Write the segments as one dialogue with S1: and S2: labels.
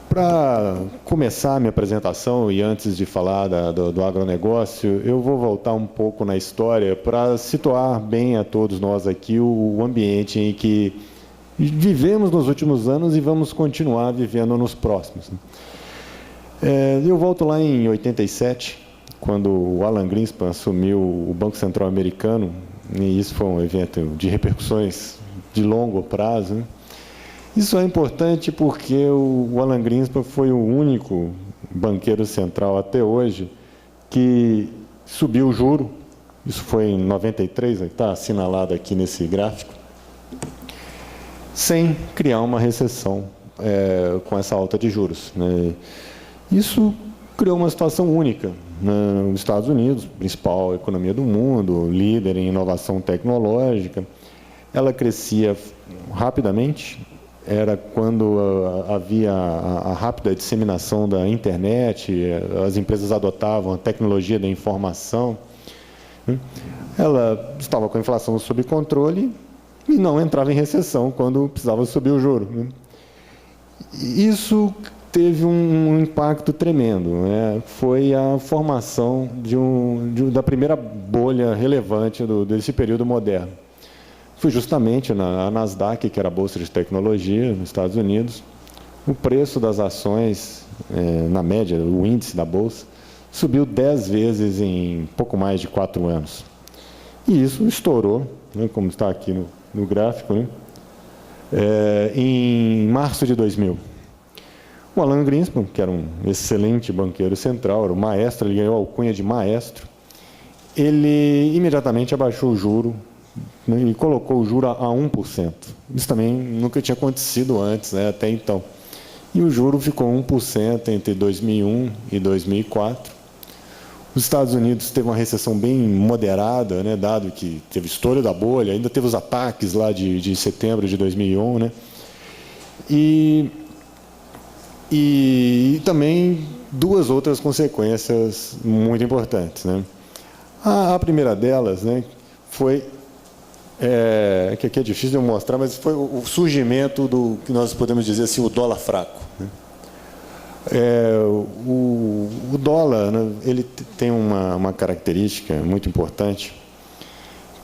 S1: Para começar a minha apresentação e antes de falar do agronegócio, eu vou voltar um pouco na história para situar bem a todos nós aqui o ambiente em que vivemos nos últimos anos e vamos continuar vivendo nos próximos. Eu volto lá em 87, quando o Alan Greenspan assumiu o Banco Central Americano, e isso foi um evento de repercussões de longo prazo, né? Isso é importante porque o Alan Greenspan foi o único banqueiro central até hoje que subiu o juro. Isso foi em 93, está assinalado aqui nesse gráfico, sem criar uma recessão com essa alta de juros, né? Isso criou uma situação única nos Estados Unidos, principal economia do mundo, líder em inovação tecnológica. Ela crescia rapidamente. Era quando havia a rápida disseminação da internet, as empresas adotavam a tecnologia da informação. Ela estava com a inflação sob controle e não entrava em recessão quando precisava subir o juro. Isso teve um impacto tremendo, né? Foi a formação da primeira bolha relevante desse período moderno. Foi justamente na Nasdaq, que era a bolsa de tecnologia nos Estados Unidos, o preço das ações, na média, o índice da bolsa, subiu 10 vezes em pouco mais de 4 anos. E isso estourou, né, como está aqui no gráfico, né, em março de 2000. O Alan Greenspan, que era um excelente banqueiro central, era o maestro, ele ganhou a alcunha de maestro, ele imediatamente abaixou o juro, né, e colocou o juro a 1%. Isso também nunca tinha acontecido antes, né, até então. E o juro ficou 1% entre 2001 e 2004. Os Estados Unidos teve uma recessão bem moderada, né, dado que teve estouro da bolha, ainda teve os ataques lá de setembro de 2001. Né, e também duas outras consequências muito importantes. Né. A primeira delas, né, foi que aqui é difícil de eu mostrar, mas foi o surgimento do que nós podemos dizer assim, o dólar fraco, né? O dólar, né, ele tem uma característica muito importante,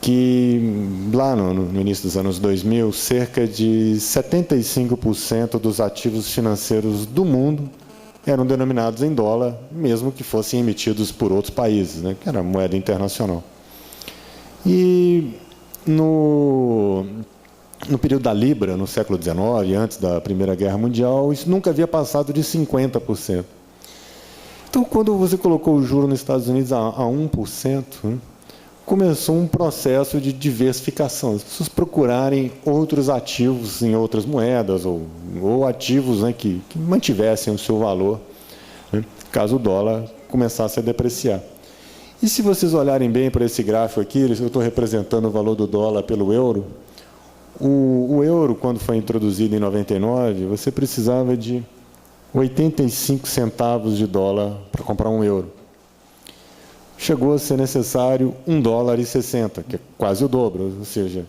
S1: que lá no início dos anos 2000, cerca de 75% dos ativos financeiros do mundo eram denominados em dólar, mesmo que fossem emitidos por outros países, né, que era moeda internacional. E no período da Libra, no século XIX, antes da Primeira Guerra Mundial, isso nunca havia passado de 50%. Então, quando você colocou o juro nos Estados Unidos a 1%, né, começou um processo de diversificação, as pessoas procurarem outros ativos em outras moedas, ou ativos, né, que mantivessem o seu valor, né, caso o dólar começasse a depreciar. E se vocês olharem bem para esse gráfico aqui, eu estou representando o valor do dólar pelo euro. O euro, quando foi introduzido em 99, você precisava de 85 centavos de dólar para comprar um euro. Chegou a ser necessário $1,60, que é quase o dobro, ou seja,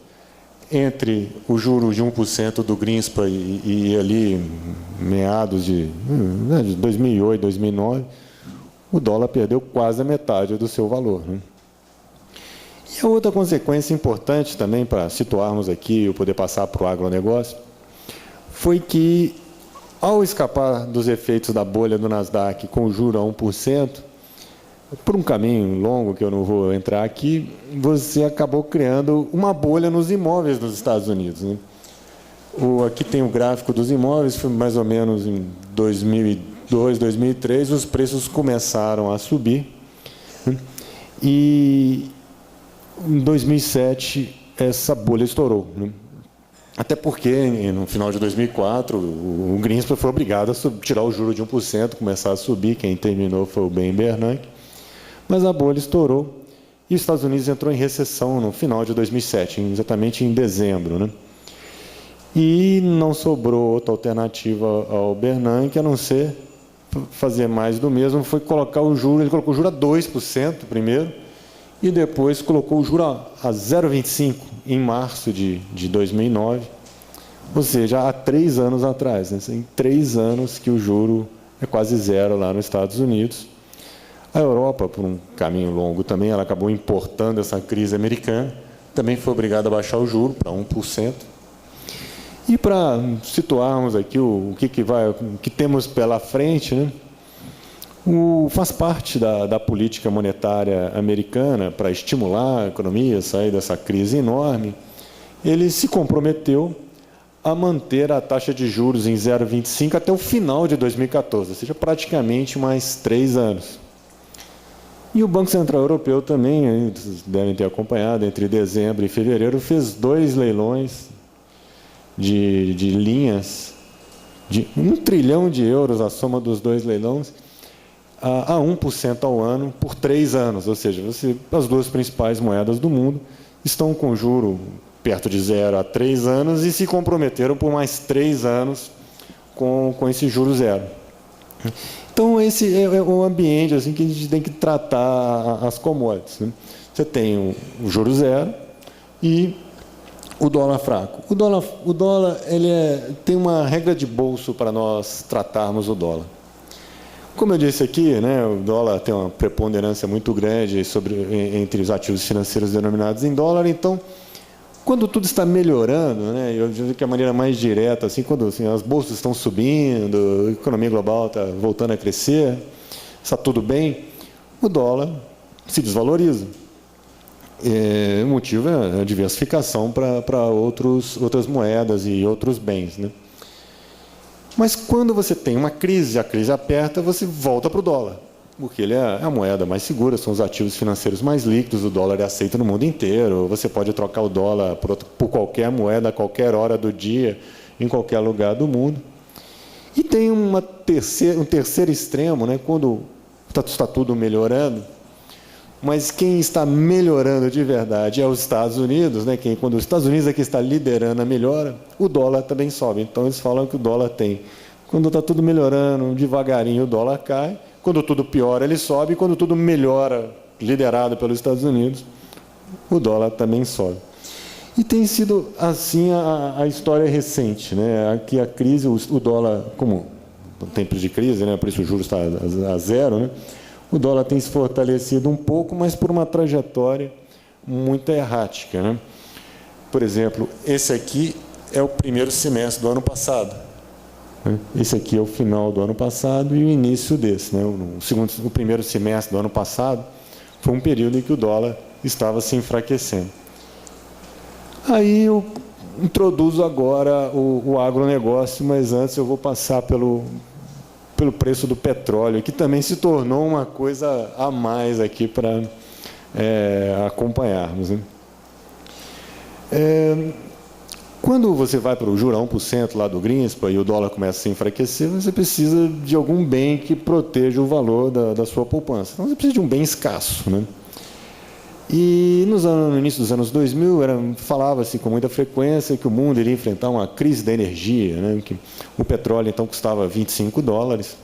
S1: entre o juro de 1% do Greenspan e ali meados de 2008, 2009, o dólar perdeu quase a metade do seu valor, né? E a outra consequência importante também, para situarmos aqui e poder passar para o agronegócio, foi que, ao escapar dos efeitos da bolha do Nasdaq com o juro a 1%, por um caminho longo que eu não vou entrar aqui, você acabou criando uma bolha nos imóveis nos Estados Unidos, né? Aqui tem o gráfico dos imóveis, foi mais ou menos em 2002, 2003, os preços começaram a subir, né? E em 2007 essa bolha estourou, né? Até porque no final de 2004 o Greenspan foi obrigado a tirar o juro de 1%, começar a subir, quem terminou foi o Ben Bernanke, mas a bolha estourou e os Estados Unidos entrou em recessão no final de 2007, exatamente em dezembro, né? E não sobrou outra alternativa ao Bernanke a não ser fazer mais do mesmo, foi colocar o juro, ele colocou o juro a 2% primeiro, e depois colocou o juro a 0,25% em março de 2009, Ou seja, há 3 anos atrás, né? Em 3 anos que o juro é quase zero lá nos Estados Unidos. A Europa, por um caminho longo também, ela acabou importando essa crise americana, também foi obrigada a baixar o juro para 1%. E para situarmos aqui o que temos pela frente, né? Faz parte da política monetária americana para estimular a economia, sair dessa crise enorme. Ele se comprometeu a manter a taxa de juros em 0,25 até o final de 2014, ou seja, praticamente mais 3 anos. E o Banco Central Europeu também, vocês devem ter acompanhado, entre dezembro e fevereiro, fez 2 leilões de linhas, de 1 trilhão de euros, a soma dos 2 leilões, a 1% ao ano por 3 anos, ou seja, as 2 principais moedas do mundo estão com juro perto de zero há 3 anos e se comprometeram por mais 3 anos com esse juro zero. Então, esse é o ambiente assim, que a gente tem que tratar as commodities, né? Você tem o juro zero e o dólar fraco. O dólar ele tem uma regra de bolso para nós tratarmos o dólar. Como eu disse aqui, né, o dólar tem uma preponderância muito grande entre os ativos financeiros denominados em dólar, então, quando tudo está melhorando, né, eu digo que a maneira mais direta, assim, quando assim, as bolsas estão subindo, a economia global está voltando a crescer, está tudo bem, o dólar se desvaloriza. O motivo é a diversificação para outras moedas e outros bens, né? Mas quando você tem uma crise, a crise aperta, você volta para o dólar, porque ele é a moeda mais segura, são os ativos financeiros mais líquidos, o dólar é aceito no mundo inteiro, você pode trocar o dólar por qualquer moeda, a qualquer hora do dia, em qualquer lugar do mundo. E tem um terceiro extremo, né, quando está tudo melhorando, mas quem está melhorando de verdade é os Estados Unidos, né? Quando os Estados Unidos é que está liderando a melhora, o dólar também sobe. Então, eles falam que o dólar quando está tudo melhorando, devagarinho o dólar cai, quando tudo piora, ele sobe, e quando tudo melhora, liderado pelos Estados Unidos, o dólar também sobe. E tem sido assim a história recente, né? Aqui a crise, o dólar, como em tempos de crise, né? Por isso o juros está a zero, né? O dólar tem se fortalecido um pouco, mas por uma trajetória muito errática, né? Por exemplo, esse aqui é o primeiro semestre do ano passado. Esse aqui é o final do ano passado e o início desse, né? O primeiro semestre do ano passado foi um período em que o dólar estava se enfraquecendo. Aí eu introduzo agora o agronegócio, mas antes eu vou passar pelo preço do petróleo, que também se tornou uma coisa a mais aqui para acompanharmos, né? Quando você vai para o juro a 1% lá do Greenspan e o dólar começa a se enfraquecer, você precisa de algum bem que proteja o valor da sua poupança. Então, você precisa de um bem escasso, né? E no início dos anos 2000, falava-se com muita frequência que o mundo iria enfrentar uma crise da energia, né? Que o petróleo, então, custava $25.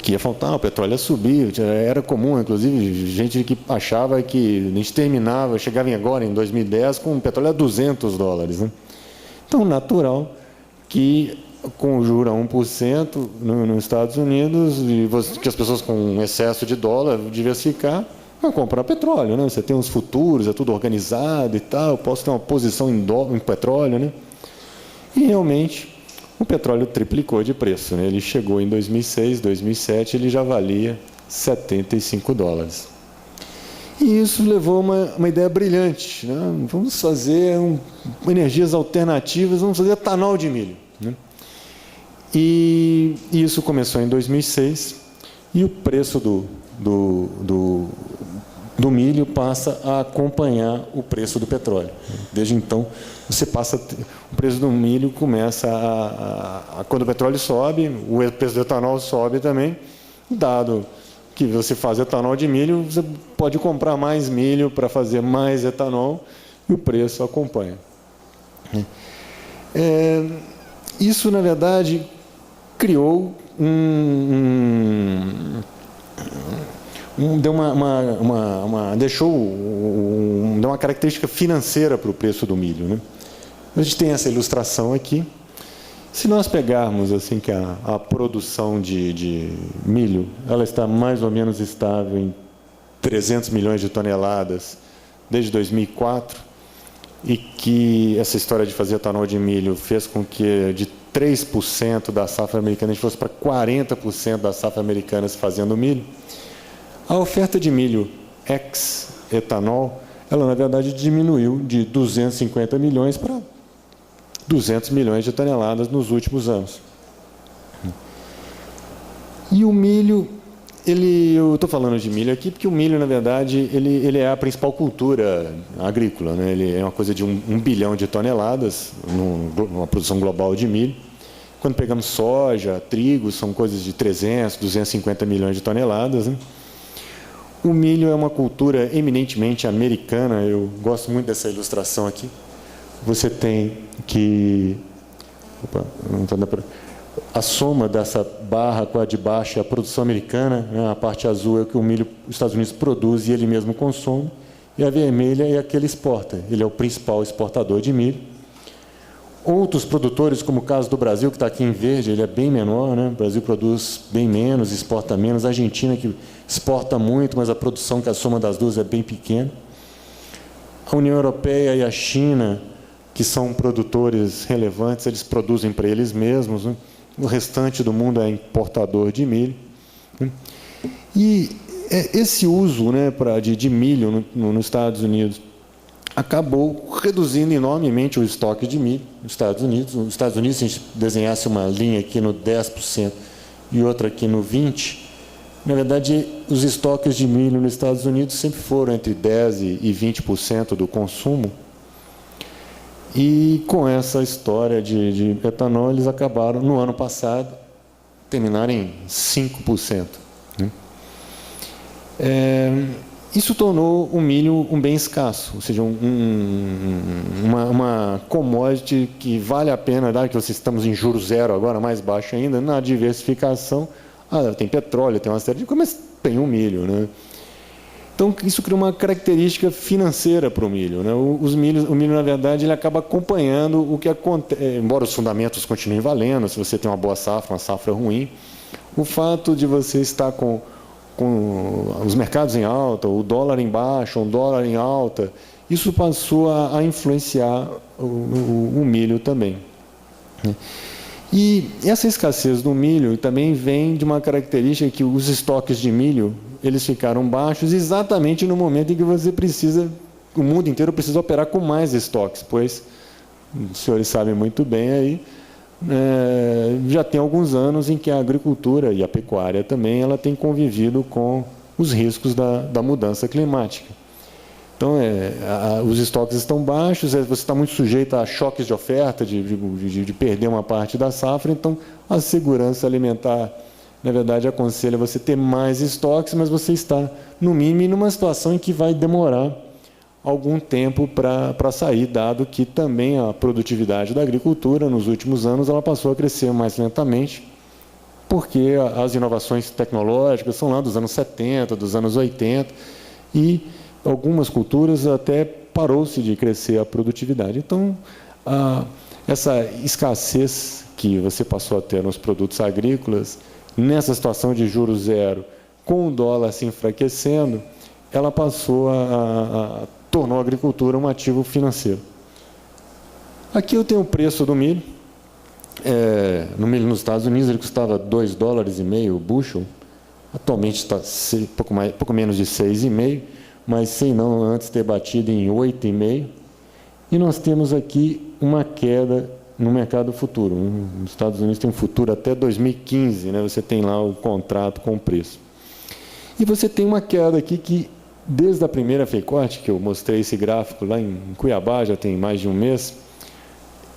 S1: Que ia faltar, o petróleo ia subir. Era comum, inclusive, gente que achava que a gente chegava agora, em 2010, com o petróleo a $200. Né? Então, natural que, com o juro a 1% nos Estados Unidos, que as pessoas com excesso de dólar diversificar, vão comprar petróleo, né? Você tem uns futuros, é tudo organizado e tal, posso ter uma posição em petróleo, né? E realmente o petróleo triplicou de preço, né? Ele chegou em 2006, 2007, ele já valia $75. E isso levou uma ideia brilhante, né? Vamos fazer energias alternativas, vamos fazer etanol de milho, né? E isso começou em 2006 e o preço do milho passa a acompanhar o preço do petróleo. Desde então, o preço do milho começa quando o petróleo sobe, o preço do etanol sobe também, dado que você faz etanol de milho, você pode comprar mais milho para fazer mais etanol e o preço acompanha. Isso, na verdade, criou deu uma característica financeira para o preço do milho, né? A gente tem essa ilustração aqui. Se nós pegarmos assim que a produção de milho, ela está mais ou menos estável em 300 milhões de toneladas desde 2004, e que essa história de fazer etanol de milho fez com que de 3% da safra americana a gente fosse para 40% da safra americana se fazendo milho, a oferta de milho ex-etanol, ela na verdade diminuiu de 250 milhões para 200 milhões de toneladas nos últimos anos. E o milho, eu estou falando de milho aqui porque o milho, na verdade, ele é a principal cultura agrícola, né? Ele é uma coisa de 1 bilhão de toneladas numa produção global de milho. Quando pegamos soja, trigo, são coisas de 300, 250 milhões de toneladas, né? O milho é uma cultura eminentemente americana. Eu gosto muito dessa ilustração aqui. Você tem que... Opa, não está dando para... A soma dessa barra com a de baixo é a produção americana, né? A parte azul é o que o milho os Estados Unidos produz e ele mesmo consome, e a vermelha é a que ele exporta. Ele é o principal exportador de milho. Outros produtores, como o caso do Brasil, que está aqui em verde, ele é bem menor, né? O Brasil produz bem menos, exporta menos. A Argentina, que exporta muito, mas a produção, que é a soma das duas, é bem pequena. A União Europeia e a China, que são produtores relevantes, eles produzem para eles mesmos, né? O restante do mundo é importador de milho, né? E esse uso, né, de milho nos Estados Unidos acabou reduzindo enormemente o estoque de milho nos Estados Unidos. Nos Estados Unidos, se a gente desenhasse uma linha aqui no 10% e outra aqui no 20%, na verdade, os estoques de milho nos Estados Unidos sempre foram entre 10% e 20% do consumo. E com essa história de etanol, eles acabaram, no ano passado, terminaram em 5%. Né? Isso tornou o milho um bem escasso, ou seja, uma commodity que vale a pena, dado que estamos em juros zero agora, mais baixo ainda, na diversificação. Tem petróleo, tem uma série de coisas, mas tem o milho, né? Então, isso cria uma característica financeira para o milho, né? O milho, na verdade, ele acaba acompanhando o que acontece, embora os fundamentos continuem valendo, se você tem uma boa safra, uma safra ruim, o fato de você estar com os mercados em alta, o dólar em baixa, o dólar em alta, isso passou a influenciar o milho também. E essa escassez do milho também vem de uma característica que os estoques de milho, eles ficaram baixos exatamente no momento em que você precisa, o mundo inteiro precisa operar com mais estoques, pois, os senhores sabem muito bem aí, já tem alguns anos em que a agricultura e a pecuária também, ela tem convivido com os riscos da mudança climática. Então, os estoques estão baixos, você está muito sujeito a choques de oferta, de perder uma parte da safra, então a segurança alimentar, na verdade, aconselha você ter mais estoques, mas você está, no mínimo, numa situação em que vai demorar algum tempo para sair, dado que também a produtividade da agricultura, nos últimos anos, ela passou a crescer mais lentamente, porque as inovações tecnológicas são lá dos anos 70, dos anos 80, e algumas culturas até parou-se de crescer a produtividade. Então, essa escassez que você passou a ter nos produtos agrícolas, nessa situação de juros zero, com o dólar se enfraquecendo, ela passou tornou a agricultura um ativo financeiro. Aqui eu tenho o preço do milho. No milho nos Estados Unidos ele custava $2,50 o bushel, atualmente está pouco menos de 6,5, mas sem não antes ter batido em 8,5. E nós temos aqui uma queda no mercado futuro. Nos Estados Unidos tem um futuro até 2015, né? Você tem lá o contrato com o preço. E você tem uma queda aqui que, desde a primeira FEICORTE, que eu mostrei esse gráfico lá em Cuiabá, já tem mais de um mês,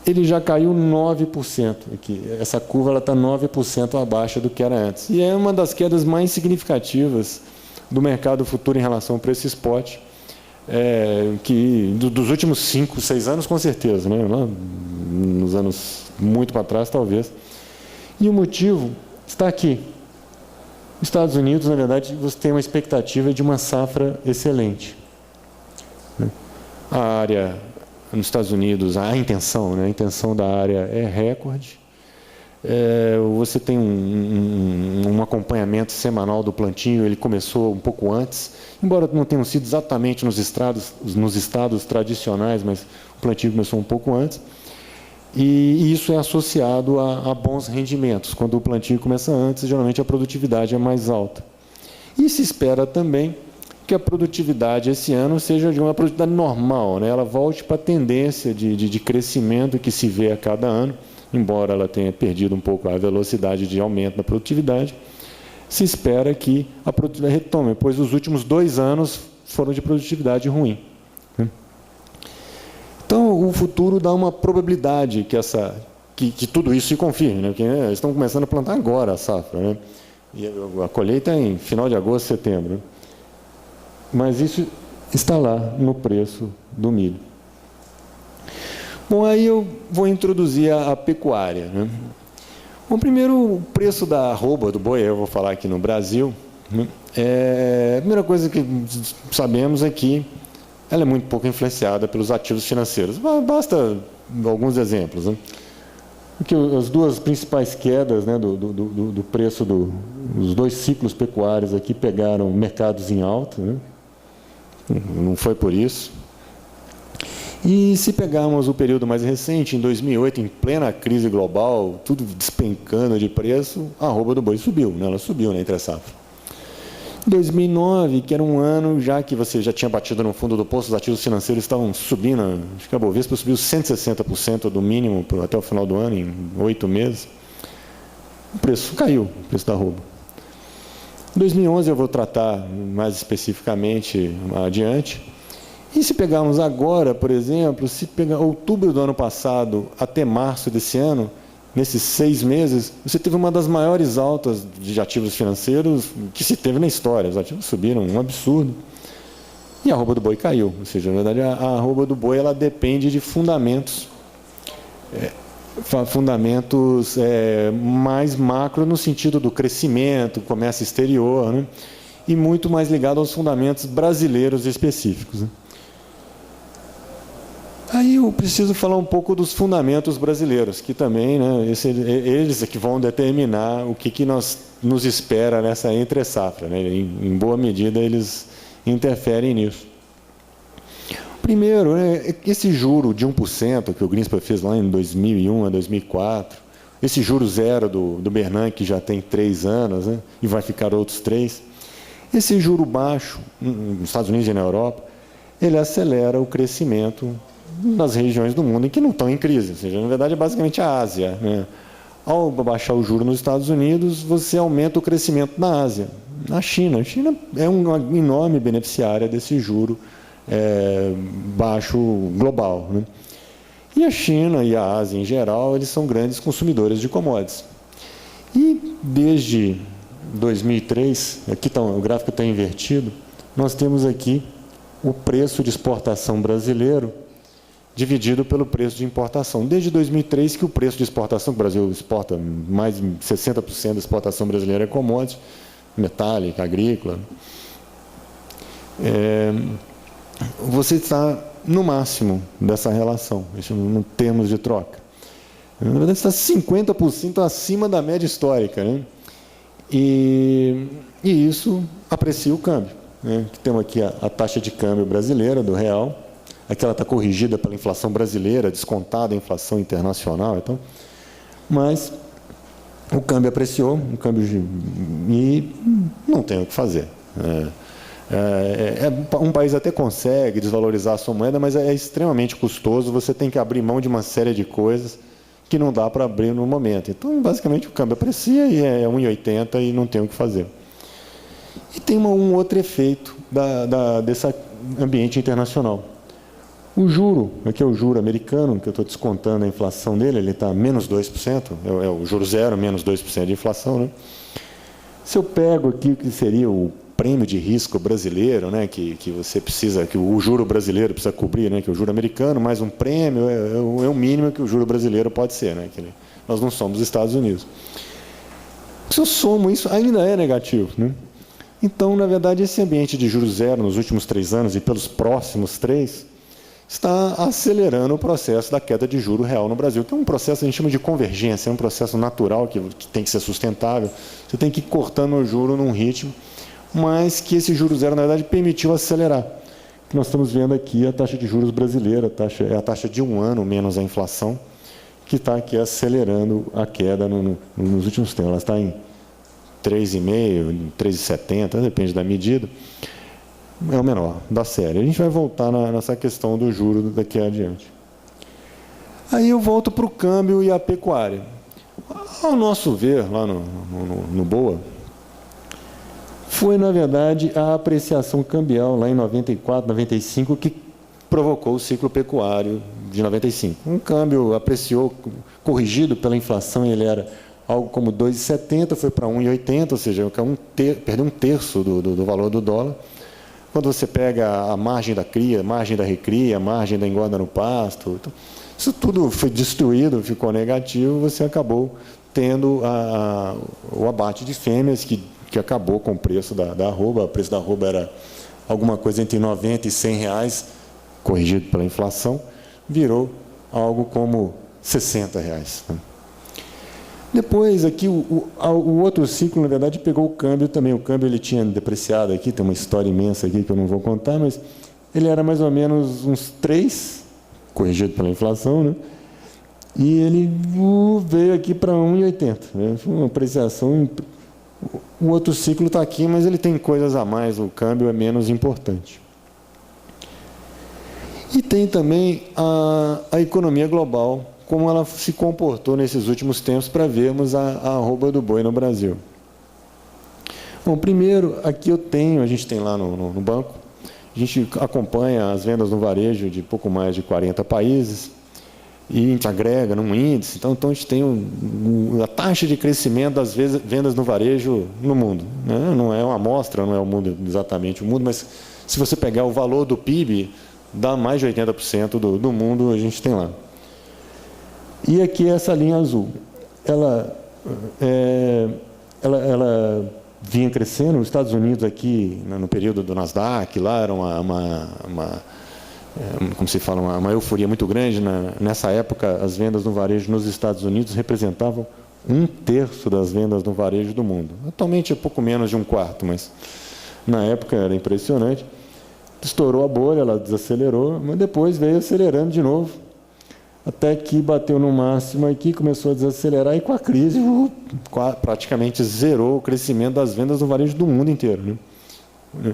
S1: ele já caiu 9%. Aqui. Essa curva está 9% abaixo do que era antes. E é uma das quedas mais significativas do mercado futuro em relação ao preço spot, dos últimos 5, 6 anos, com certeza, né? Lá, nos anos muito para trás, talvez. E o motivo está aqui. Nos Estados Unidos, na verdade, você tem uma expectativa de uma safra excelente. A área nos Estados Unidos, a intenção, né? A intenção da área é recorde. Você tem um acompanhamento semanal do plantio, ele começou um pouco antes, embora não tenham sido exatamente nos estados tradicionais, mas o plantio começou um pouco antes. E isso é associado a bons rendimentos. Quando o plantio começa antes, geralmente a produtividade é mais alta. E se espera também que a produtividade esse ano seja de uma produtividade normal, né? Ela volte para a tendência de crescimento que se vê a cada ano, embora ela tenha perdido um pouco a velocidade de aumento da produtividade. Se espera que a produtividade retome, pois os últimos 2 anos foram de produtividade ruim. Então, o futuro dá uma probabilidade que tudo isso se confirme, né? Porque eles estão começando a plantar agora a safra, né? E a colheita é em final de agosto, setembro. Né? Mas isso está lá no preço do milho. Bom, aí eu vou introduzir a pecuária. Né? Bom, primeiro, o preço da arroba do boi, eu vou falar aqui no Brasil. Né? A primeira coisa que sabemos é que ela é muito pouco influenciada pelos ativos financeiros. Basta alguns exemplos. Né? Porque as duas principais quedas, né, do preço dos 2 ciclos pecuários aqui pegaram mercados em alta. Né? Não foi por isso. E se pegarmos o período mais recente, em 2008, em plena crise global, tudo despencando de preço, a arroba do boi subiu, né? Ela subiu na entre-safra. 2009, que era um ano já que você já tinha batido no fundo do poço, os ativos financeiros estavam subindo, acho que a Bovespa subiu 160% do mínimo até o final do ano, em 8 meses. O preço caiu, o preço da arroba. 2011 eu vou tratar mais especificamente adiante. E se pegarmos agora, por exemplo, se pegar outubro do ano passado até março desse ano, nesses 6 meses, você teve uma das maiores altas de ativos financeiros que se teve na história. Os ativos subiram um absurdo. E a arroba do boi caiu. Ou seja, na verdade, a arroba do boi ela depende de fundamentos. Fundamentos mais macro no sentido do crescimento, comércio exterior, né? E muito mais ligado aos fundamentos brasileiros específicos. Né? Aí eu preciso falar um pouco dos fundamentos brasileiros, que também, né, eles é que vão determinar o que nos espera nessa entre-safra. Né? Em boa medida, eles interferem nisso. Primeiro, esse juro de 1% que o Greenspan fez lá em 2001 a 2004, esse juro zero do Bernanke, que já tem 3 anos, né, e vai ficar outros 3, esse juro baixo, nos Estados Unidos e na Europa, ele acelera o crescimento nas regiões do mundo em que não estão em crise, ou seja, na verdade é basicamente a Ásia. Né? Ao baixar o juro nos Estados Unidos, você aumenta o crescimento na Ásia. Na China, a China é uma enorme beneficiária desse juro baixo global. Né? E a China e a Ásia em geral, eles são grandes consumidores de commodities. E desde 2003, aqui o gráfico está invertido, nós temos aqui o preço de exportação brasileiro dividido pelo preço de importação. Desde 2003 que o preço de exportação, o Brasil exporta mais de 60% da exportação brasileira é commodity, metálica, agrícola. Você está no máximo dessa relação, em termos de troca. Na verdade, está 50% acima da média histórica. Né? E isso aprecia o câmbio. Né? Temos aqui a taxa de câmbio brasileira, do real. Aqui ela está corrigida pela inflação brasileira, descontada a inflação internacional. Então, mas o câmbio apreciou, e não tem o que fazer. Um país até consegue desvalorizar a sua moeda, mas é extremamente custoso, você tem que abrir mão de uma série de coisas que não dá para abrir no momento. Então, basicamente, o câmbio aprecia e é 1,80 e não tem o que fazer. E tem um outro efeito desse ambiente internacional. O juro, aqui é o juro americano, que eu estou descontando a inflação dele, ele está menos 2%, é o juro zero, menos 2% de inflação. Né? Se eu pego aqui o que seria o prêmio de risco brasileiro, né, que você precisa, que o juro brasileiro precisa cobrir, né, que o juro americano mais um prêmio é o mínimo que o juro brasileiro pode ser. Né, nós não somos os Estados Unidos. Se eu somo isso, ainda é negativo. Né? Então, na verdade, esse ambiente de juros zero nos últimos 3 anos e pelos próximos 3, está acelerando o processo da queda de juro real no Brasil, que é um processo que a gente chama de convergência, é um processo natural que tem que ser sustentável, você tem que ir cortando o juro num ritmo, mas que esse juro zero, na verdade, permitiu acelerar. O que nós estamos vendo aqui é a taxa de juros brasileira, é a taxa de 1 ano menos a inflação, que está aqui acelerando a queda nos últimos tempos. Ela está em 3,5%, 3,70%, depende da medida. É o menor da série. A gente vai voltar nessa questão do juro daqui adiante. Aí eu volto para o câmbio e a pecuária. Ao nosso ver, lá no BOA, foi, na verdade, a apreciação cambial lá em 94, 95, que provocou o ciclo pecuário de 95. Um câmbio apreciou, corrigido pela inflação, ele era algo como 2,70, foi para 1,80, ou seja, perdeu um terço do valor do dólar. Quando você pega a margem da cria, a margem da recria, a margem da engorda no pasto, então, isso tudo foi destruído, ficou negativo, você acabou tendo o abate de fêmeas, que acabou com o preço da arroba. O preço da arroba era alguma coisa entre 90 e 100 reais, corrigido pela inflação, virou algo como 60 reais. Depois, aqui, o outro ciclo, na verdade, pegou o câmbio também. O câmbio ele tinha depreciado aqui, tem uma história imensa aqui que eu não vou contar, mas ele era mais ou menos uns 3, corrigido pela inflação, né? E ele veio aqui para 1,80. Né? Foi uma apreciação. O outro ciclo está aqui, mas ele tem coisas a mais, o câmbio é menos importante. E tem também a economia global, como ela se comportou nesses últimos tempos para vermos a arroba do boi no Brasil. Bom, primeiro, aqui a gente tem lá no banco, a gente acompanha as vendas no varejo de pouco mais de 40 países, e a gente agrega num índice, então a gente tem a taxa de crescimento das vendas no varejo no mundo. Né? Não é uma amostra, não é o mundo, exatamente o mundo, mas se você pegar o valor do PIB, dá mais de 80% do mundo a gente tem lá. E aqui essa linha azul, ela vinha crescendo. Os Estados Unidos aqui, no período do Nasdaq, lá era como se fala, uma euforia muito grande. Nessa época, as vendas no varejo nos Estados Unidos representavam 1/3 das vendas no varejo do mundo. Atualmente é pouco menos de 1/4, mas na época era impressionante. Estourou a bolha, ela desacelerou, mas depois veio acelerando de novo, até que bateu no máximo aqui, começou a desacelerar, e com a crise praticamente zerou o crescimento das vendas no varejo do mundo inteiro. Né?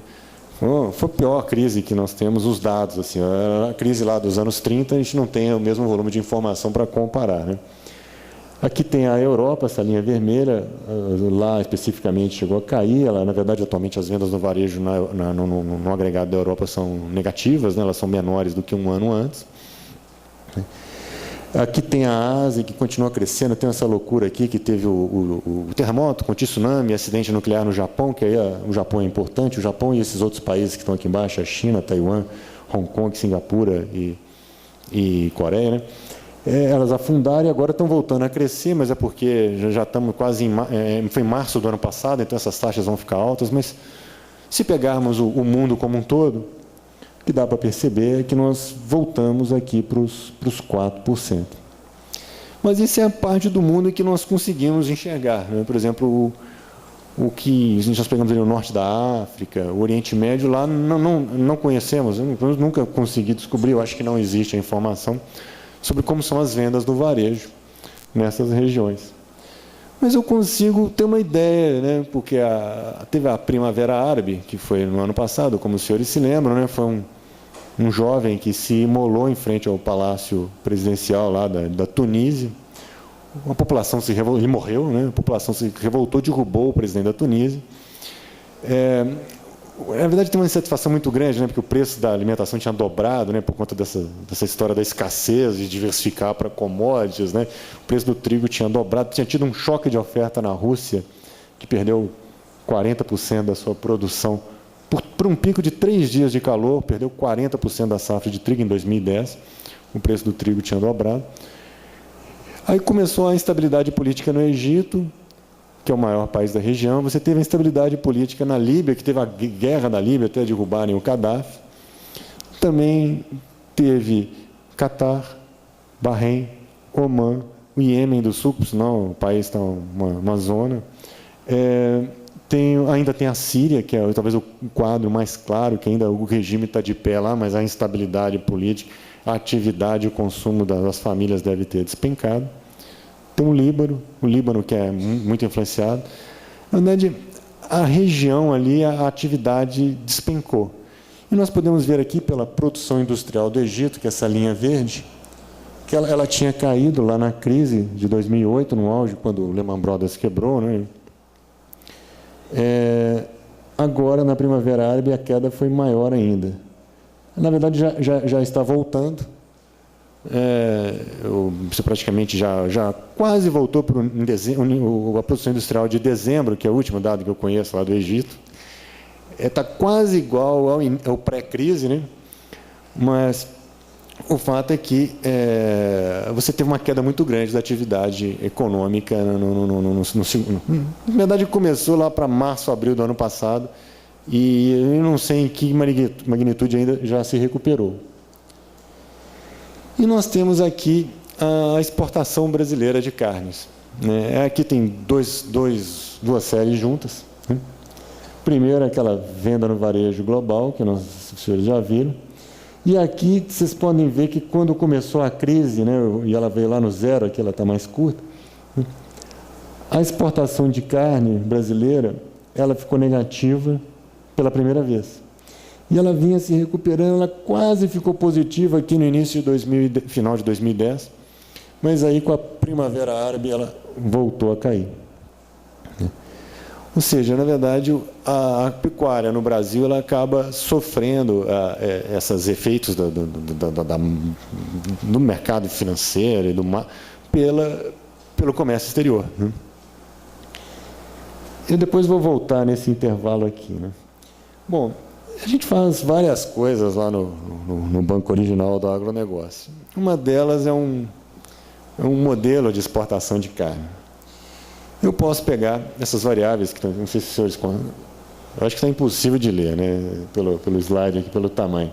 S1: Foi a pior crise que nós temos, os dados. Assim, a crise lá dos anos 30, a gente não tem o mesmo volume de informação para comparar. Né? Aqui tem a Europa, essa linha vermelha, lá especificamente chegou a cair. Ela, na verdade, atualmente as vendas no varejo no agregado da Europa são negativas, né? Elas são menores do que um ano antes. Aqui tem a Ásia, que continua crescendo. Tem essa loucura aqui, que teve o terremoto com tsunami, acidente nuclear no Japão, que aí o Japão é importante. O Japão e esses outros países que estão aqui embaixo, a China, Taiwan, Hong Kong, Singapura e Coreia, né? Elas afundaram e agora estão voltando a crescer, mas é porque já estamos quase foi em março do ano passado, então essas taxas vão ficar altas. Mas se pegarmos o mundo como um todo, o que dá para perceber é que nós voltamos aqui para os 4%. Mas isso é a parte do mundo que nós conseguimos enxergar. Né? Por exemplo, o que nós pegamos ali no norte da África, o Oriente Médio, lá não conhecemos, eu nunca consegui descobrir, eu acho que não existe a informação sobre como são as vendas do varejo nessas regiões. Mas eu consigo ter uma ideia, né? Porque teve a Primavera Árabe, que foi no ano passado, como os senhores se lembram, né? Foi um jovem que se imolou em frente ao palácio presidencial lá da Tunísia. A população se revoltou, ele morreu, né? A população se revoltou, derrubou o presidente da Tunísia. Na verdade, tem uma insatisfação muito grande, né? Porque o preço da alimentação tinha dobrado, né? Por conta dessa história da escassez, de diversificar para commodities, né? O preço do trigo tinha dobrado, tinha tido um choque de oferta na Rússia, que perdeu 40% da sua produção. Por um pico de 3 dias de calor, perdeu 40% da safra de trigo em 2010, o preço do trigo tinha dobrado. Aí começou a instabilidade política no Egito, que é o maior país da região. Você teve a instabilidade política na Líbia, que teve a guerra na Líbia até derrubarem o Gaddafi. Também teve Catar, Bahrein, Omã, o Iêmen do Sul, senão o país está uma zona. Ainda tem a Síria, que é talvez o quadro mais claro, que ainda o regime está de pé lá, mas a instabilidade política, a atividade e o consumo das famílias deve ter despencado. Tem o Líbano que é muito influenciado. Na verdade, a região ali, a atividade despencou. E nós podemos ver aqui pela produção industrial do Egito, que é essa linha verde, que ela tinha caído lá na crise de 2008, no auge, quando o Lehman Brothers quebrou, né? Agora, na Primavera Árabe, a queda foi maior ainda. Na verdade, já está voltando. Você praticamente já quase voltou para a produção industrial de dezembro, que é o último dado que eu conheço lá do Egito. Está quase igual ao pré-crise, né? Mas o fato é que você teve uma queda muito grande da atividade econômica no segundo. Na verdade, começou lá para março, abril do ano passado, e eu não sei em que magnitude ainda já se recuperou. E nós temos aqui a exportação brasileira de carnes. Aqui tem duas séries juntas. Primeiro, aquela venda no varejo global, que os senhores já viram. E aqui vocês podem ver que quando começou a crise, né, e ela veio lá no zero, aqui ela está mais curta, a exportação de carne brasileira, ela ficou negativa pela primeira vez. E ela vinha se recuperando, ela quase ficou positiva aqui no início de final de 2010, mas aí com a Primavera Árabe ela voltou a cair. Ou seja, na verdade, a pecuária no Brasil ela acaba sofrendo esses efeitos do mercado financeiro e pelo comércio exterior. Né? Eu depois vou voltar nesse intervalo aqui. Né? Bom, a gente faz várias coisas lá no banco original do agronegócio. Uma delas é um modelo de exportação de carne. Eu posso pegar essas variáveis, que não sei se os senhores... Eu acho que está impossível de ler, né? Pelo slide aqui, pelo tamanho.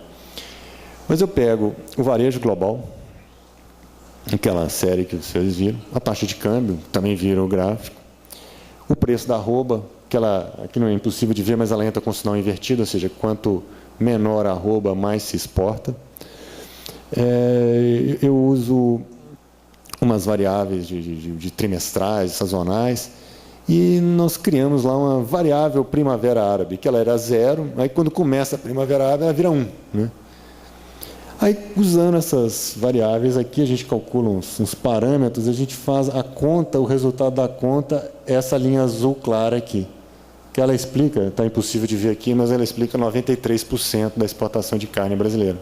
S1: Mas eu pego o varejo global, aquela série que os senhores viram, a taxa de câmbio, também viram o gráfico, o preço da arroba, que aqui não é impossível de ver, mas ela entra com sinal invertido, ou seja, quanto menor a arroba, mais se exporta. Eu uso umas variáveis de trimestrais, sazonais, e nós criamos lá uma variável Primavera Árabe, que ela era 0, aí quando começa a Primavera Árabe, ela vira 1. Né? Aí, usando essas variáveis aqui, a gente calcula uns parâmetros, a gente faz a conta, o resultado da conta, essa linha azul clara aqui, que ela explica, está impossível de ver aqui, mas ela explica 93% da exportação de carne brasileira.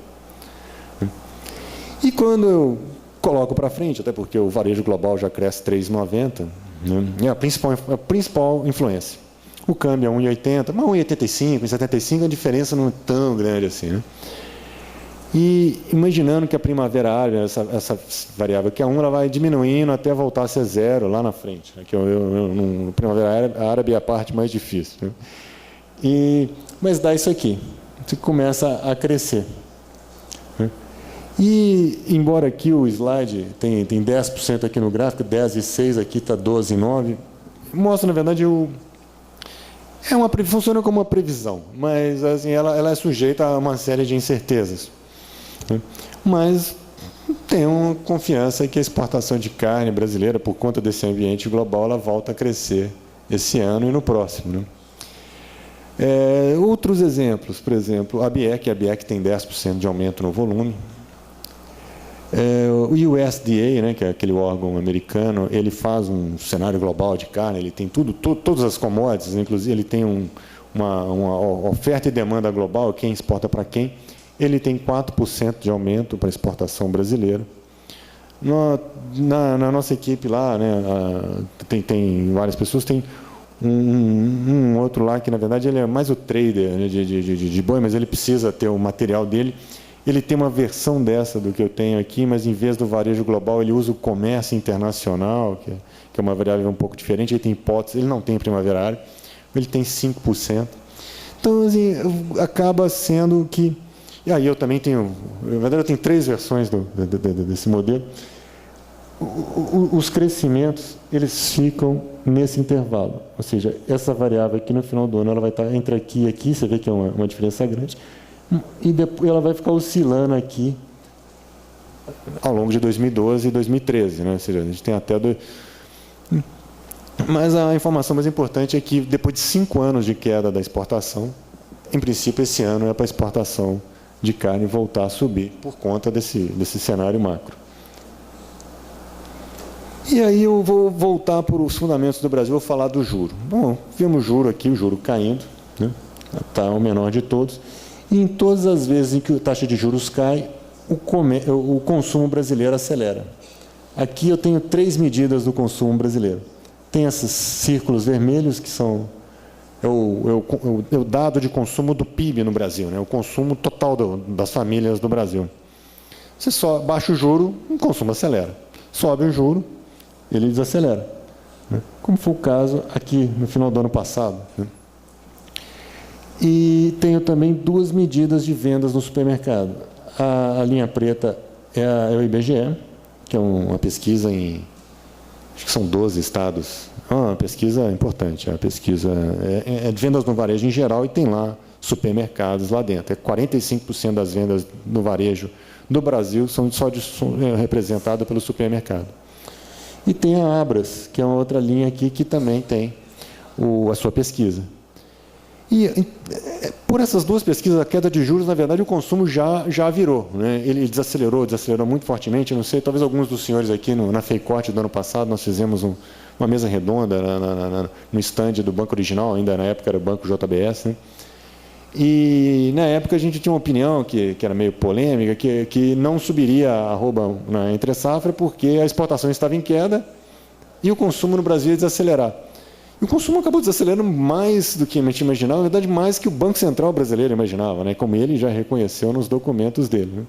S1: E quando eu coloco para frente, até porque o varejo global já cresce 3,90, né? É a principal influência. O câmbio é 1,80, mas 1,85, 1,75, a diferença não é tão grande assim. Né? E imaginando que a Primavera Árabe, essa variável que é 1, ela vai diminuindo até voltar a ser 0 lá na frente. Aqui no Primavera Árabe é a parte mais difícil. Né? Mas dá isso aqui, você começa a crescer. Né? E, embora aqui o slide tem 10% aqui no gráfico, 10,6 aqui está 12,9, mostra, na verdade, funciona como uma previsão, mas assim, ela é sujeita a uma série de incertezas. Né? Mas tenho confiança que a exportação de carne brasileira, por conta desse ambiente global, ela volta a crescer esse ano e no próximo. Né? Outros exemplos, por exemplo, a BIEC tem 10% de aumento no volume. O USDA, né, que é aquele órgão americano, ele faz um cenário global de carne, ele tem todas as commodities, inclusive ele tem uma oferta e demanda global, quem exporta para quem, ele tem 4% de aumento para a exportação brasileira. Na nossa equipe lá, né, tem várias pessoas, tem um outro lá que, na verdade, ele é mais o trader, né, de boi, mas ele precisa ter o material dele. Ele tem uma versão dessa do que eu tenho aqui, mas em vez do varejo global, ele usa o comércio internacional, que é uma variável um pouco diferente. Ele tem hipótese, ele não tem Primavera Árabe, ele tem 5%. Então, assim, acaba sendo que E aí eu também tenho, na verdade eu tenho 3 versões desse modelo. Os crescimentos, eles ficam nesse intervalo, ou seja, essa variável aqui no final do ano, ela vai estar entre aqui e aqui, você vê que é uma diferença grande, e depois ela vai ficar oscilando aqui ao longo de 2012 e 2013, né? Ou seja, a gente tem até... Mas a informação mais importante é que depois de 5 anos de queda da exportação, em princípio esse ano é para a exportação de carne voltar a subir por conta desse cenário macro. E aí eu vou voltar para os fundamentos do Brasil, vou falar do juro. Bom, vimos o juro aqui, o juro caindo, né? Está o menor de todos, e em todas as vezes em que a taxa de juros cai, o consumo brasileiro acelera. Aqui eu tenho 3 medidas do consumo brasileiro. Tem esses círculos vermelhos, que são o dado de consumo do PIB no Brasil, né? O consumo total das famílias do Brasil. Você só baixa o juro, o consumo acelera. Sobe o juro, ele desacelera, né? Como foi o caso aqui no final do ano passado, né? E tenho também 2 medidas de vendas no supermercado. A linha preta é o IBGE, que é uma pesquisa em, acho que são 12 estados. Uma pesquisa importante, a pesquisa é de vendas no varejo em geral, e tem lá supermercados lá dentro. 45% das vendas no varejo do Brasil são representadas pelo supermercado. E tem a Abras, que é uma outra linha aqui que também tem a sua pesquisa. E por essas 2 pesquisas, a queda de juros, na verdade, o consumo já virou, né? Ele desacelerou muito fortemente. Eu não sei, talvez alguns dos senhores aqui na FEICOT do ano passado, nós fizemos uma mesa redonda no estande do Banco Original, ainda na época era o Banco JBS, né? E na época a gente tinha uma opinião que era meio polêmica, que não subiria a arroba na entre-safra porque a exportação estava em queda e o consumo no Brasil ia desacelerar. E o consumo acabou desacelerando mais do que a gente imaginava, na verdade mais que o Banco Central brasileiro imaginava, né? Como ele já reconheceu nos documentos dele, né?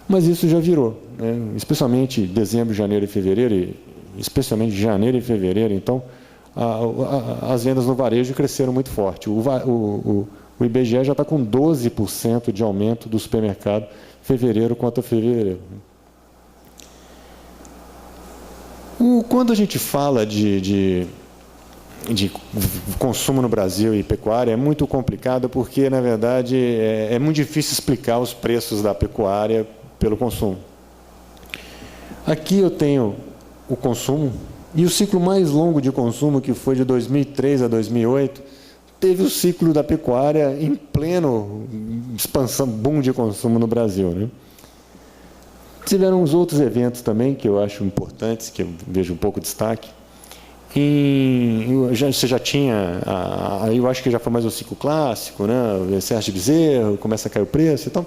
S1: Mas isso já virou, né? Especialmente dezembro, janeiro e fevereiro, e especialmente janeiro e fevereiro, então as vendas no varejo cresceram muito forte. O IBGE já está com 12% de aumento do supermercado fevereiro contra fevereiro. Quando a gente fala de consumo no Brasil e pecuária, é muito complicado porque, na verdade, é muito difícil explicar os preços da pecuária pelo consumo. Aqui eu tenho o consumo, e o ciclo mais longo de consumo, que foi de 2003 a 2008, teve o ciclo da pecuária em pleno expansão, boom de consumo no Brasil, né? Tiveram uns outros eventos também que eu acho importantes, que eu vejo um pouco de destaque. Você já tinha, eu acho que já foi mais o ciclo clássico, né? O excesso de bezerro, começa a cair o preço e tal.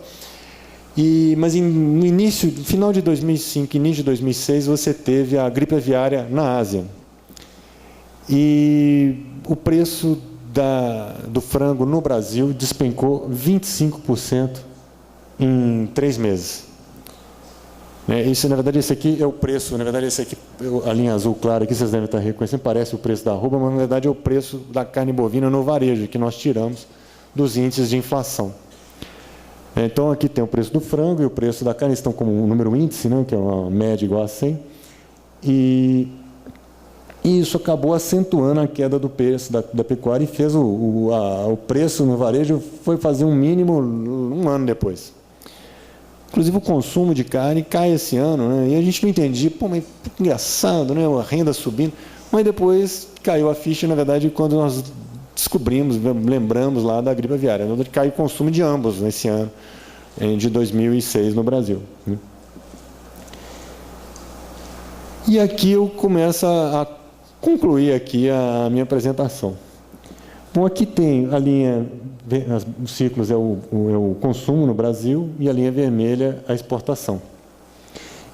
S1: Mas no final de 2005, início de 2006, você teve a gripe aviária na Ásia. E o preço do frango no Brasil despencou 25% em 3 meses. Isso, na verdade, esse aqui é o preço, na verdade, esse aqui, a linha azul clara aqui, vocês devem estar reconhecendo, parece o preço da arroba, mas na verdade é o preço da carne bovina no varejo, que nós tiramos dos índices de inflação. Então, aqui tem o preço do frango e o preço da carne, estão como um número índice, né, que é uma média igual a 100, e isso acabou acentuando a queda do preço da pecuária e fez o preço no varejo foi fazer um mínimo um ano depois. Inclusive o consumo de carne cai esse ano, né? E a gente não entendia, mas engraçado, né? A renda subindo, mas depois caiu a ficha, na verdade, quando nós descobrimos, lembramos lá da gripe aviária, na verdade caiu o consumo de ambos nesse ano, de 2006 no Brasil, né? E aqui eu começo a concluir aqui a minha apresentação. Bom, aqui tem a linha, os ciclos é o consumo no Brasil e a linha vermelha a exportação.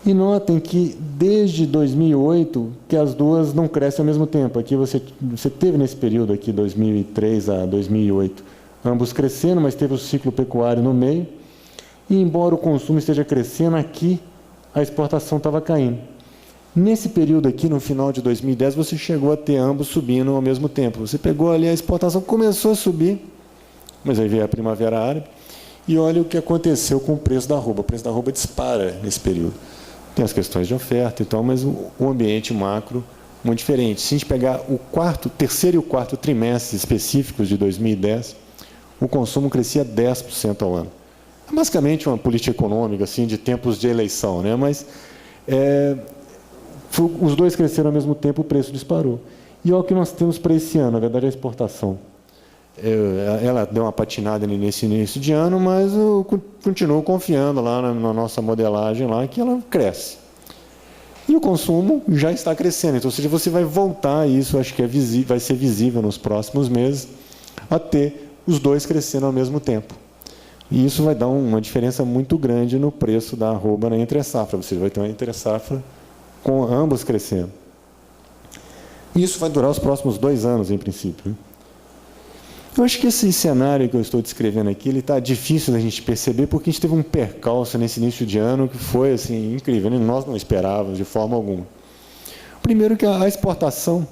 S1: E notem que desde 2008 que as duas não crescem ao mesmo tempo. Aqui você teve nesse período aqui, 2003 a 2008, ambos crescendo, mas teve o ciclo pecuário no meio. E embora o consumo esteja crescendo, aqui a exportação estava caindo. Nesse período aqui, no final de 2010, você chegou a ter ambos subindo ao mesmo tempo. Você pegou ali a exportação, começou a subir, mas aí veio a Primavera Árabe, E olha o que aconteceu com o preço da arroba. O preço da arroba dispara nesse período. Tem as questões de oferta e tal, mas o ambiente macro muito diferente. Se a gente pegar o terceiro e o quarto trimestre específicos de 2010, o consumo crescia 10% ao ano. É basicamente uma política econômica assim, de tempos de eleição, né? Mas os dois cresceram ao mesmo tempo, o preço disparou. E olha o que nós temos para esse ano, na verdade, a exportação. Ela deu uma patinada nesse início de ano, mas eu continuo confiando lá na nossa modelagem lá que ela cresce. E o consumo já está crescendo, então, ou seja, você vai voltar, e isso acho que vai ser visível nos próximos meses, a ter os dois crescendo ao mesmo tempo. E isso vai dar uma diferença muito grande no preço da arroba na entre-safra. Você vai ter uma entre-safra com ambos crescendo. E isso vai durar os próximos 2 anos, em princípio. Eu acho que esse cenário que eu estou descrevendo aqui, ele está difícil da gente perceber, porque a gente teve um percalço nesse início de ano que foi assim, incrível, né? Nós não esperávamos de forma alguma. Primeiro que a exportação,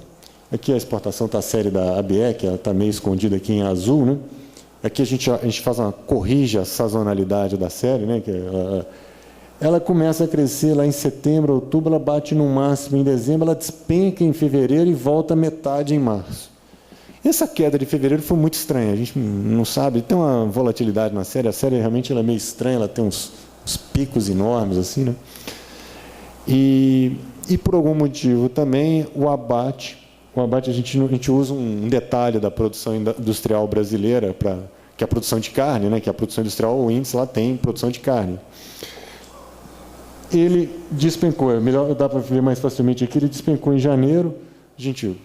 S1: aqui a exportação está a série da ABE, que ela está meio escondida aqui em azul, né? Aqui a gente corrige a sazonalidade da série, né? Que ela começa a crescer lá em setembro, outubro, ela bate no máximo em dezembro, ela despenca em fevereiro e volta metade em março. Essa queda de fevereiro foi muito estranha, a gente não sabe, tem uma volatilidade na série, a série realmente ela é meio estranha, ela tem uns picos enormes, assim, né? E por algum motivo também o abate a gente usa um detalhe da produção industrial brasileira, que é a produção de carne, né? Que a produção industrial, o índice lá tem produção de carne. Ele despencou, melhor dá para ver mais facilmente aqui, ele despencou em janeiro. A gente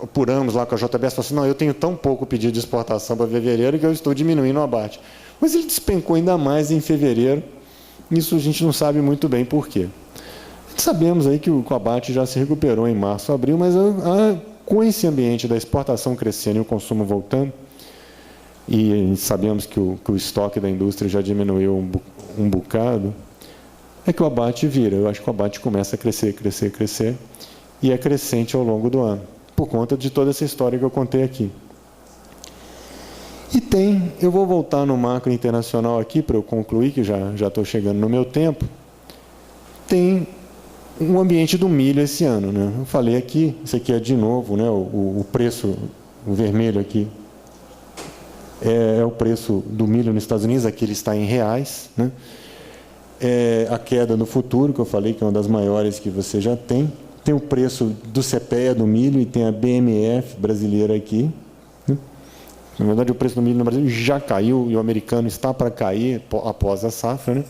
S1: apuramos lá com a JBS e falou assim, não, eu tenho tão pouco pedido de exportação para fevereiro que eu estou diminuindo o abate. Mas ele despencou ainda mais em fevereiro, isso a gente não sabe muito bem por quê. Sabemos aí que o abate já se recuperou em março, abril, mas com esse ambiente da exportação crescendo e o consumo voltando, e sabemos que o estoque da indústria já diminuiu um bocado, é que o abate vira. Eu acho que o abate começa a crescer, e é crescente ao longo do ano, por conta de toda essa história que eu contei aqui. E eu vou voltar no macro internacional aqui, para eu concluir, que já estou chegando no meu tempo, tem um ambiente do milho esse ano, né? Eu falei aqui, isso aqui é de novo, né? O preço, o vermelho aqui, é o preço do milho nos Estados Unidos, aqui ele está em reais, né? A queda no futuro, que eu falei que é uma das maiores que você já tem. Tem o preço do CPEA do milho e tem a BMF brasileira aqui. Né? Na verdade, o preço do milho no Brasil já caiu e o americano está para cair após a safra, né?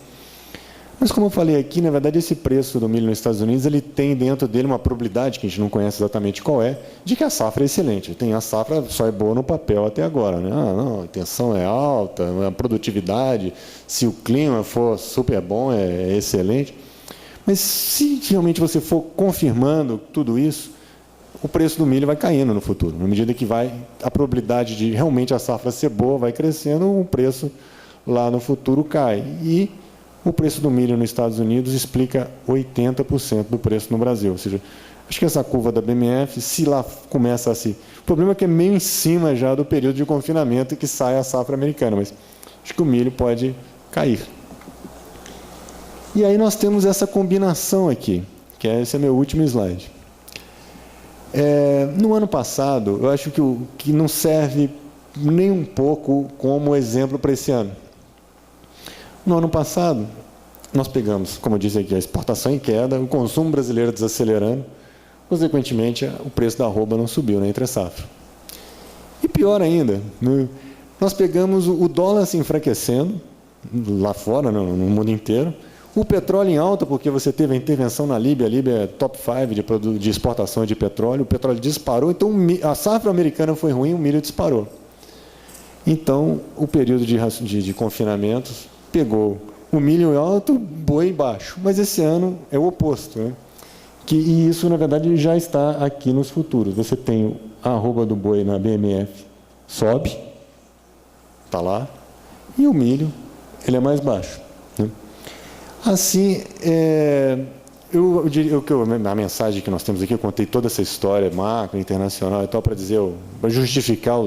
S1: Mas, como eu falei aqui, na verdade, esse preço do milho nos Estados Unidos, ele tem dentro dele uma probabilidade, que a gente não conhece exatamente qual é, de que a safra é excelente. A safra só é boa no papel até agora, né? Não, a intenção é alta, a produtividade, se o clima for super bom, é excelente. Mas, se realmente você for confirmando tudo isso, o preço do milho vai caindo no futuro. Na medida que a probabilidade de realmente a safra ser boa vai crescendo, o preço lá no futuro cai. E o preço do milho nos Estados Unidos explica 80% do preço no Brasil. Ou seja, acho que essa curva da BMF, se lá começa assim... O problema é que é meio em cima já do período de confinamento que sai a safra americana, mas acho que o milho pode cair. E aí nós temos essa combinação aqui, que esse é meu último slide. No ano passado, eu acho que não serve nem um pouco como exemplo para esse ano. No ano passado, nós pegamos, como eu disse aqui, a exportação em queda, o consumo brasileiro desacelerando, consequentemente, o preço da arroba não subiu na entre-safra. E pior ainda, nós pegamos o dólar se enfraquecendo, lá fora, no mundo inteiro, o petróleo em alta, porque você teve a intervenção na Líbia, a Líbia é top 5 de exportação de petróleo, o petróleo disparou, então a safra americana foi ruim, o milho disparou. Então, o período de confinamentos pegou o milho alto, boi baixo. Mas esse ano é o oposto, né? E isso, na verdade, já está aqui nos futuros. Você tem a arroba do boi na BMF, sobe, está lá, e o milho, ele é mais baixo. Né? Assim, eu diria que a mensagem que nós temos aqui, eu contei toda essa história macro, internacional e tal, para justificar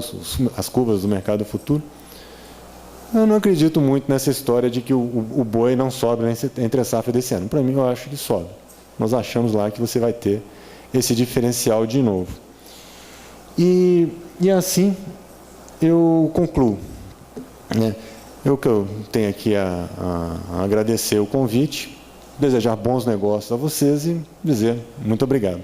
S1: as curvas do mercado futuro. Eu não acredito muito nessa história de que o boi não sobe entre a safra desse ano. Para mim, eu acho que sobe. Nós achamos lá que você vai ter esse diferencial de novo. E assim eu concluo, né? Eu tenho aqui a agradecer o convite, desejar bons negócios a vocês e dizer muito obrigado.